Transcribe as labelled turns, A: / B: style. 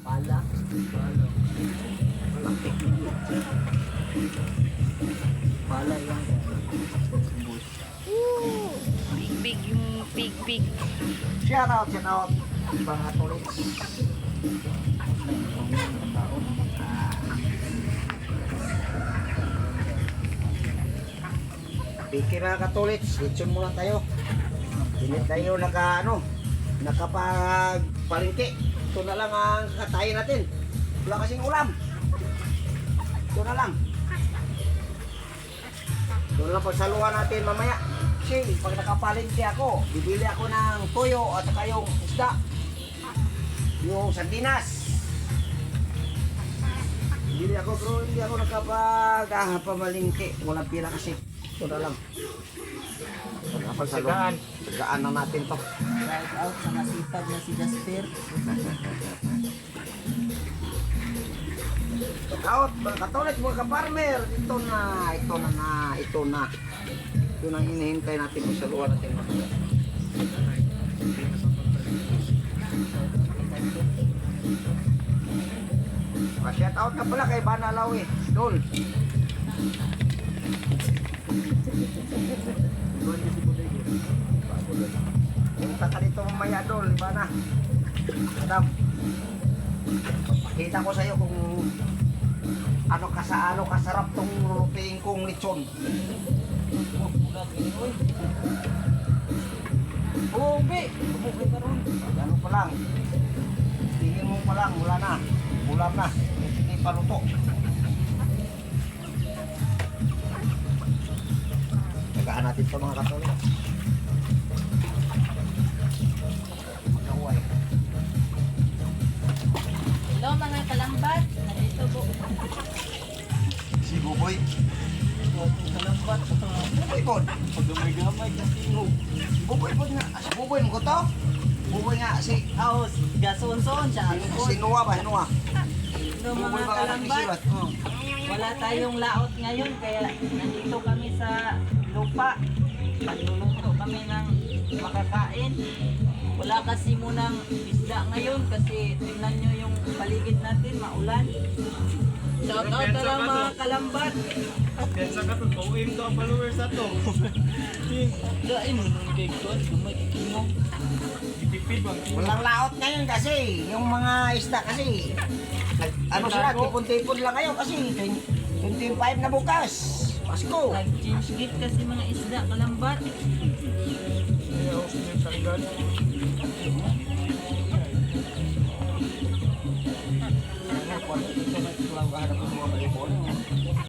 A: Pala. Pala. Malaki. Pala yan.
B: Big yung big.
A: Shout out. Mga tulis. Biki mga katulits, lechon muna tayo. Hindi tayo nakapagpalingki. Ito na lang ang katayin natin. Wala kasing ulam. Ito na lang. Ito na lang pagsaluhan natin mamaya. Kasi pag nakapalingki ako, bibili ako ng toyo at saka yung isda. Yung sardinas. Bibili ako pero hindi ako nakapagpamalingki. Walang pila kasi. Ito na lang.
C: Sagaan.
A: Sagaan na natin to.
D: Shout out sa masipag na si Jasper.
A: Shout out mga katolik, mga ka-farmer. Ito na. Ito na ang hinihintay natin kung sa luwa natin. Shout out na pala kay Banalaw eh. Dol. Punta ka dito mamaya Dol, iba na. Madam, pakita ko sa iyo kung ano kasarap tong lutuin kong lechon. Ubi ka ron. Ano pa lang. Tingin mo pa lang, wala na. Ulam na. Hindi pa luto. Tagaan natin ito mga katolik. Magaway.
B: Hello mga kalambat. Nandito po.
A: Si Buboy.
D: Kalambat.
A: Buboy po.
D: Paggamay-gamay kasi mo.
A: Buboy po nga. Si Buboy mo ko to. Buboy nga. Si
D: Gason-son siya.
A: Nuwa ba? Nuwa.
D: Hello
A: Buboy
D: mga
A: ba ka
D: kalambat. Wala tayong laot ngayon kaya nandito kami sa lupa. Nagluluto kami ng makakain. Wala kasi munang isda ngayon kasi tingnan nyo yung paligid natin, maulan. Shout out na lang mga kalambat.
C: Piyansa ka to, pauin to ang followers na to.
D: Dain mo nung cake ko, gumay mo.
C: Itipid bang
A: Walang laot ngayon kasi. Yung mga isda kasi. Ano sila, tipon-tipon lang ngayon kasi 25 na bukas. Pasko.
D: Nag-change gift kasi mga isda kalambat.
C: Ayaw, sinasanggan.
A: Ano, kung ito na ito lang, hanap ko mga balibon.